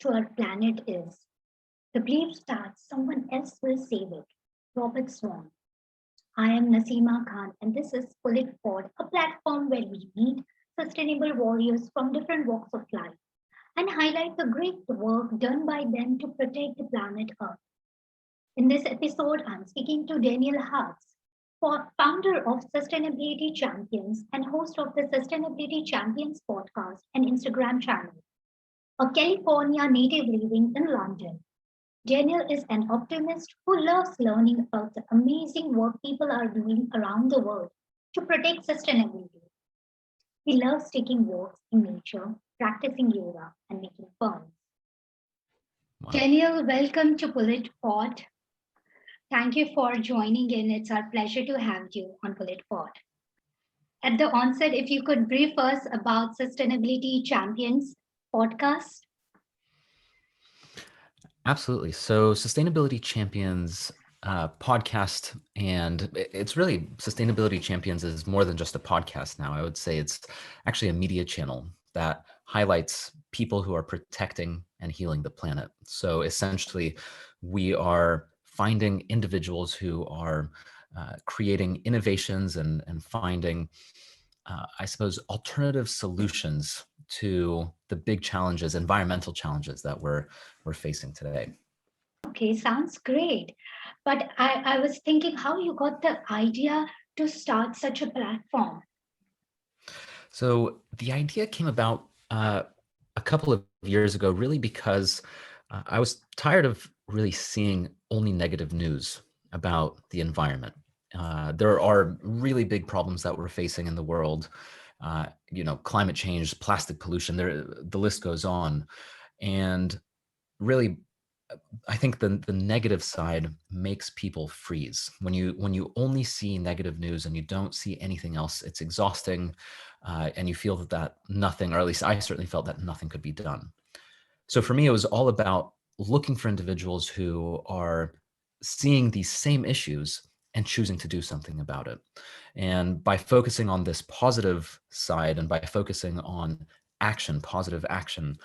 to our planet is the belief that someone else will save it. Robert Swan. I am Nasima Khan, and this is POOLit Pod, a platform where we meet sustainable warriors from different walks of life and highlight the great work done by them to protect the planet Earth. In this episode, I'm speaking to Daniel Hartz, founder of Sustainability Champions and host of the Sustainability Champions podcast and Instagram channel, a California native living in London. Daniel is an optimist who loves learning about the amazing work people are doing around the world to protect sustainability. He loves taking walks in nature, practicing yoga, and making fun. Wow. Daniel, welcome to POOLit Pod. Thank you for joining in. It's our pleasure to have you on POOLit Pod. At the onset, if you could brief us about Sustainability Champions podcast. Absolutely. So Sustainability Champions podcast, and it's really Sustainability Champions is more than just a podcast now. I would say it's actually a media channel that highlights people who are protecting and healing the planet. So essentially, we are finding individuals who are creating innovations and finding, I suppose, alternative solutions to the big challenges, environmental challenges that we're facing today. Okay, sounds great. But I was thinking how you got the idea to start such a platform. So the idea came about a couple of years ago, really because I was tired of really seeing only negative news about the environment. There are really big problems that we're facing in the world. Climate change, plastic pollution, the list goes on. And really, I think the negative side makes people freeze. When you only see negative news and you don't see anything else, it's exhausting, and you feel that nothing, or at least I certainly felt that nothing could be done. So for me, it was all about looking for individuals who are seeing these same issues and choosing to do something about it. And by focusing on this positive side and by focusing on action, positive action,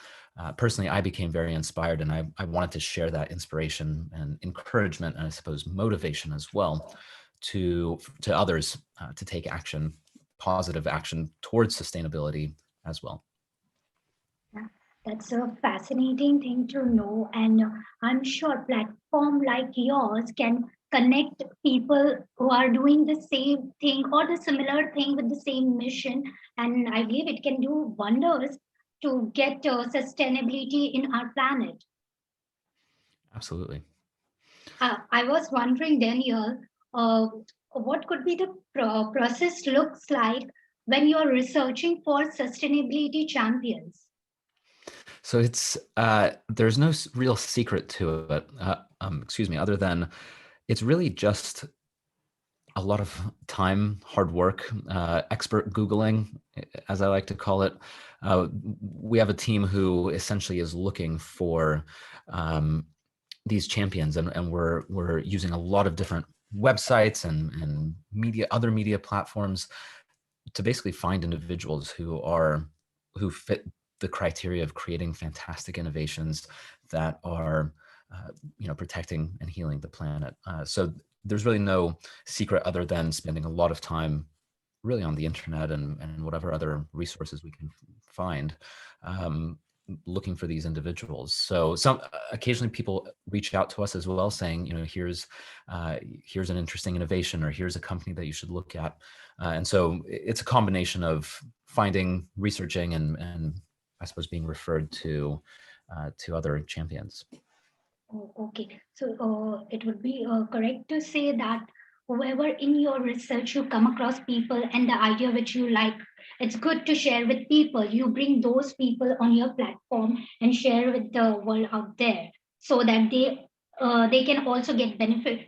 personally, I became very inspired, and I wanted to share that inspiration and encouragement, and I suppose motivation as well to others to take action, positive action towards sustainability as well. Yeah, that's a fascinating thing to know. And I'm sure platform like yours can connect people who are doing the same thing or the similar thing with the same mission. And I believe it can do wonders to get sustainability in our planet. Absolutely. I was wondering, Daniel, uh, what could be the process looks like when you're researching for sustainability champions? So it's there's no real secret to it. Other than it's really just a lot of time, hard work, expert Googling, as I like to call it. We have a team who essentially is looking for these champions, and we're using a lot of different websites and other media platforms to basically find individuals who fit the criteria of creating fantastic innovations that are protecting and healing the planet. So there's really no secret other than spending a lot of time really on the internet and whatever other resources we can find, looking for these individuals. So occasionally people reach out to us as well saying, here's an interesting innovation, or here's a company that you should look at. And so it's a combination of finding, researching, and I suppose being referred to other champions. Oh, okay. So it would be correct to say that whoever in your research you come across people and the idea which you like, it's good to share with people. You bring those people on your platform and share with the world out there so that they can also get benefit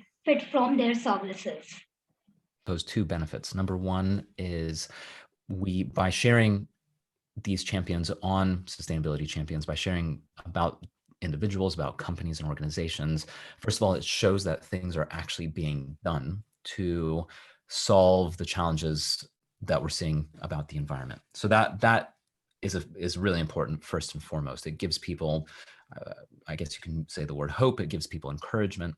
from their services. Those two benefits. Number one is by sharing these champions on Sustainability Champions, by sharing about individuals, about companies and organizations, first of all, it shows that things are actually being done to solve the challenges that we're seeing about the environment. So that is really important first and foremost. It gives people, I guess you can say the word hope. It gives people encouragement.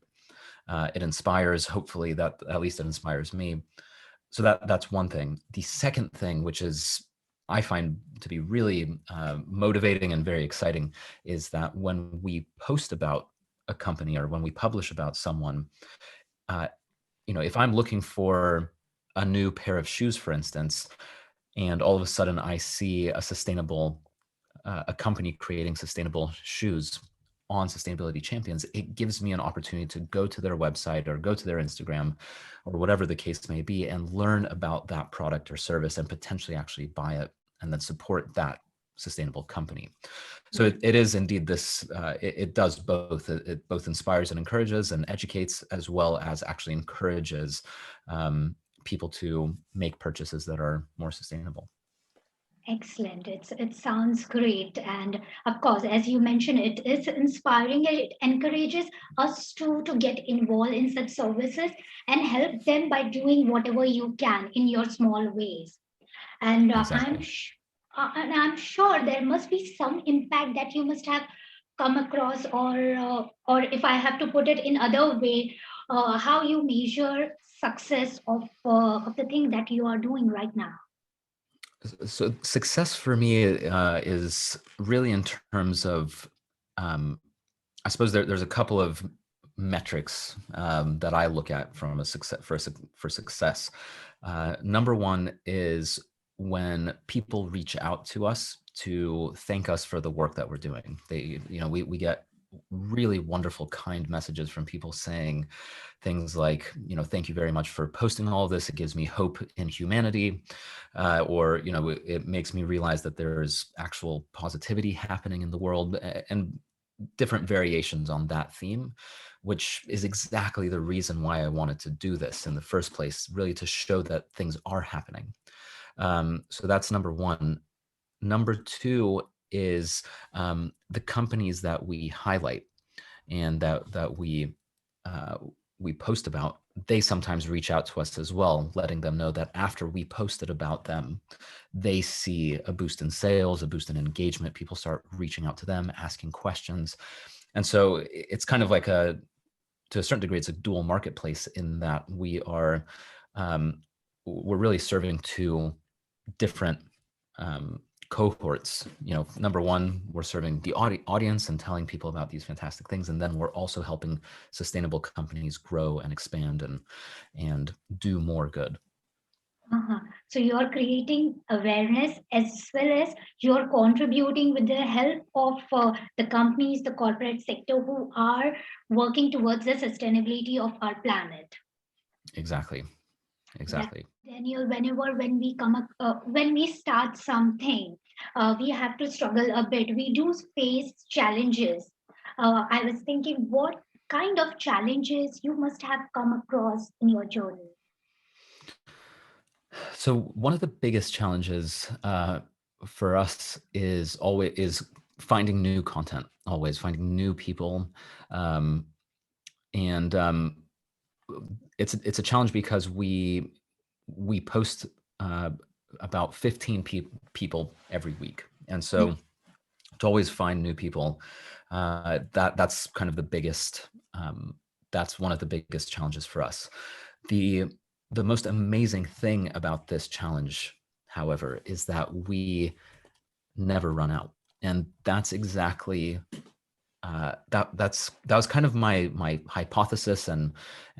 It inspires. Hopefully, that at least it inspires me. So that's one thing. The second thing, which is I find to be really motivating and very exciting, is that when we post about a company or when we publish about someone, uh, if I'm looking for a new pair of shoes, for instance, and all of a sudden I see a company creating sustainable shoes on Sustainability Champions, it gives me an opportunity to go to their website or go to their Instagram or whatever the case may be and learn about that product or service and potentially actually buy it and then support that sustainable company. So it is indeed this, it does both. It both inspires and encourages and educates, as well as actually encourages people to make purchases that are more sustainable. Excellent. It sounds great. And of course, as you mentioned, it is inspiring. It encourages us to get involved in such services and help them by doing whatever you can in your small ways. And Exactly. I'm sure there must be some impact that you must have come across, or if I have to put it in other way, how you measure success of the thing that you are doing right now. So success for me is really in terms of, I suppose there's a couple of metrics that I look at from a success for success. Number one is when people reach out to us to thank us for the work that we're doing. We get really wonderful, kind messages from people saying things like, thank you very much for posting all of this. It gives me hope in humanity. Or, it makes me realize that there's actual positivity happening in the world, and different variations on that theme, which is exactly the reason why I wanted to do this in the first place, really to show that things are happening. So that's number one. Number two is the companies that we highlight and that we post about. They sometimes reach out to us as well, letting them know that after we posted about them, they see a boost in sales, a boost in engagement. People start reaching out to them, asking questions. And so it's kind of like to a certain degree, it's a dual marketplace in that we're really serving two different cohorts. Number one, we're serving the audience and telling people about these fantastic things, and then we're also helping sustainable companies grow and expand and do more good. Uh-huh. So you're creating awareness as well as you're contributing with the help of the companies, the corporate sector who are working towards the sustainability of our planet. Exactly. Daniel, when we start something, we have to struggle a bit. We do face challenges. I was thinking, what kind of challenges you must have come across in your journey? So one of the biggest challenges for us is finding new content, always finding new people, and it's a challenge because we post about 15 people every week, and so to always find new people, that's kind of the biggest. That's one of the biggest challenges for us. The most amazing thing about this challenge, however, is that we never run out, and that's exactly that was kind of my hypothesis, and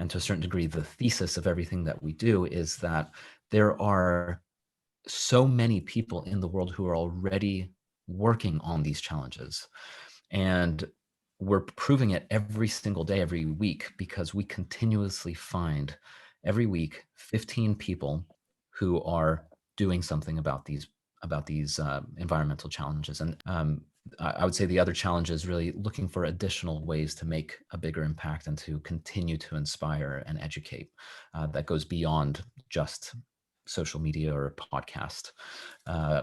to a certain degree the thesis of everything that we do, is that there are so many people in the world who are already working on these challenges, and we're proving it every single day, every week, because we continuously find every week 15 people who are doing something about these environmental challenges. And I would say the other challenge is really looking for additional ways to make a bigger impact and to continue to inspire and educate. That goes beyond just social media or podcast,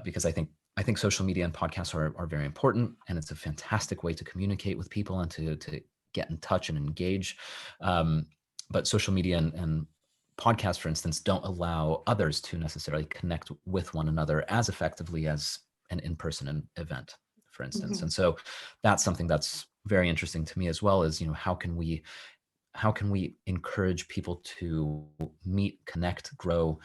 because I think social media and podcasts are very important, and it's a fantastic way to communicate with people and to get in touch and engage. But social media and podcasts, for instance, don't allow others to necessarily connect with one another as effectively as an in-person event, for instance. Mhm. And so that's something that's very interesting to me as well, is, how can we encourage people to meet, connect, grow,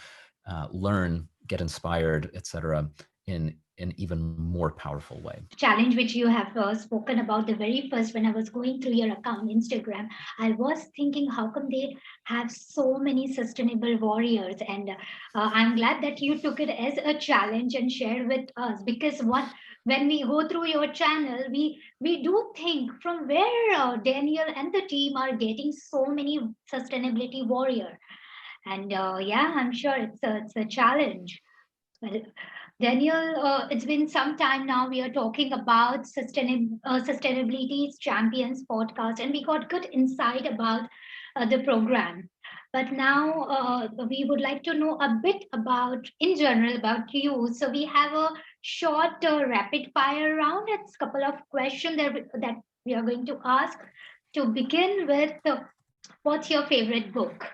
learn, get inspired, etc., in an even more powerful way. Challenge which you have spoken about the very first, when I was going through your account Instagram, I was thinking how come they have so many sustainable warriors, and I'm glad that you took it as a challenge and shared with us, because what when we go through your channel, we do think from where Daniel and the team are getting so many sustainability warrior, and yeah, I'm sure it's a challenge. Well, Daniel, it's been some time now. We are talking about sustainability champions podcast, and we got good insight about the program. But now we would like to know a bit about, in general, about you. So we have a short rapid fire round. It's a couple of questions that we are going to ask. To begin with, what's your favorite book?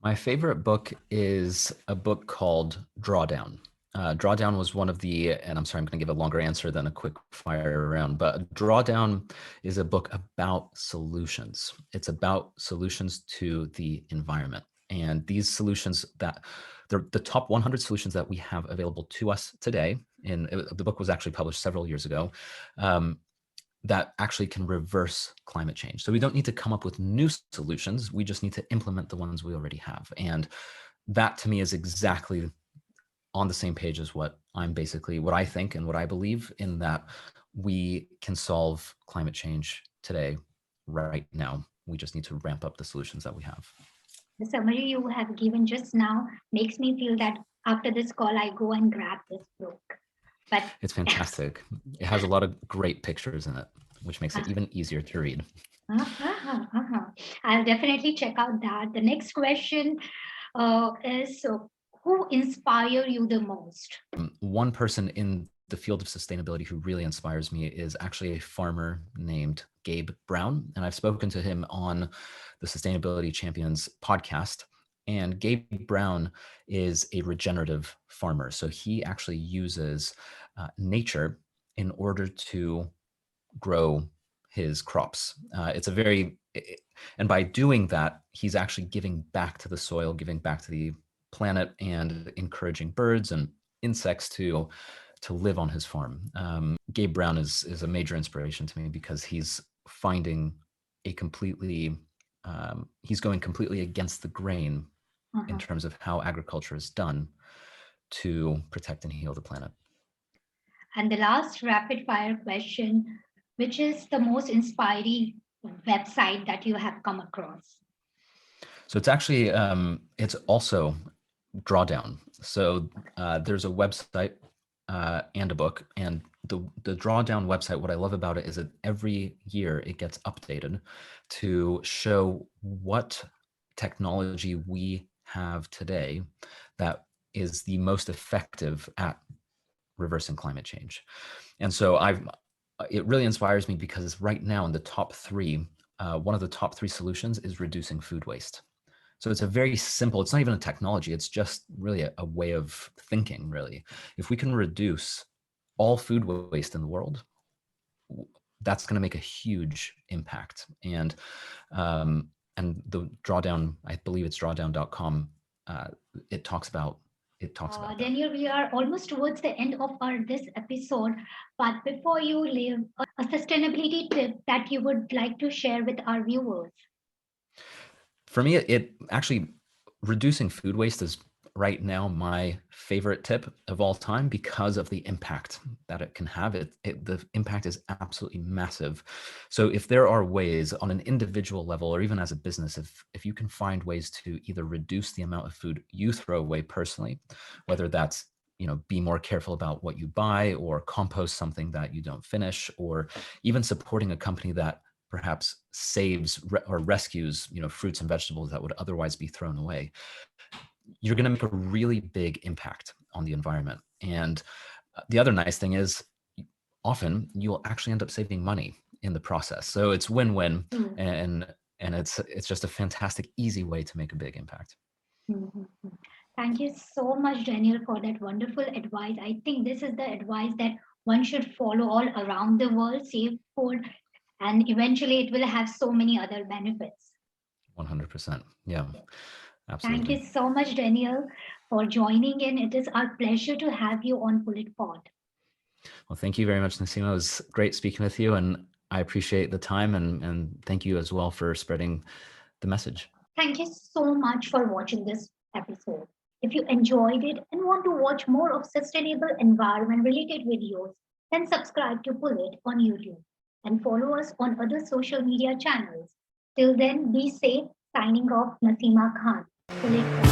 My favorite book is a book called Drawdown. Drawdown was one of the, and I'm sorry, I'm going to give a longer answer than a quick fire round, but Drawdown is a book about solutions. It's about solutions to the environment. And these solutions that the top 100 solutions that we have available to us today, the book was actually published several years ago, that actually can reverse climate change. So we don't need to come up with new solutions. We just need to implement the ones we already have. And that to me is exactly on the same page as what I think and what I believe, in that we can solve climate change today, right now. We just need to ramp up the solutions that we have. The summary you have given just now makes me feel that after this call, I go and grab this book. But It's fantastic. It has a lot of great pictures in it, which makes it even easier to read. I'll definitely check out that. The next question is who inspire you the most? One person in the field of sustainability who really inspires me is actually a farmer named Gabe Brown. And I've spoken to him on the Sustainability Champions podcast. And Gabe Brown is a regenerative farmer. So he actually uses nature in order to grow his crops. And by doing that, he's actually giving back to the soil, giving back to the planet, and encouraging birds and insects to live on his farm. Gabe Brown is a major inspiration to me, because he's finding he's going completely against the grain in terms of how agriculture is done to protect and heal the planet. And the last rapid fire question, which is the most inspiring website that you have come across? So it's actually, it's also Drawdown. So there's a website and a book, and the Drawdown website, what I love about it is that every year it gets updated to show what technology we have today that is the most effective at reversing climate change. And so it really inspires me, because right now in the top three, one of the top three solutions is reducing food waste. So it's a very simple, it's not even a technology, it's just really a way of thinking, really. If we can reduce all food waste in the world, that's going to make a huge impact. And the Drawdown, I believe it's drawdown.com, it talks about that. Daniel, we are almost towards the end of this episode, but before you leave, a sustainability tip that you would like to share with our viewers? For me, it actually, reducing food waste is right now my favorite tip of all time, because of the impact that it can have. The impact is absolutely massive. So if there are ways on an individual level, or even as a business, if you can find ways to either reduce the amount of food you throw away personally, whether that's, be more careful about what you buy, or compost something that you don't finish, or even supporting a company that perhaps saves or rescues, fruits and vegetables that would otherwise be thrown away, you're going to make a really big impact on the environment. And the other nice thing is, often you'll actually end up saving money in the process. So it's win-win, and it's just a fantastic, easy way to make a big impact. Mhm. Thank you so much, Daniel, for that wonderful advice. I think this is the advice that one should follow all around the world, save food, and eventually it will have so many other benefits. 100%. Yeah, Thank absolutely. you so much, Daniel, for joining in. It is our pleasure to have you on POOLit Pod. Well, thank you very much, Nasima. It was great speaking with you, and I appreciate the time, and thank you as well for spreading the message. Thank you so much for watching this episode. If you enjoyed it and want to watch more of sustainable environment related videos, then subscribe to POOLit on YouTube and follow us on other social media channels. Till then, be safe. Signing off, Nasima Khan. POOLit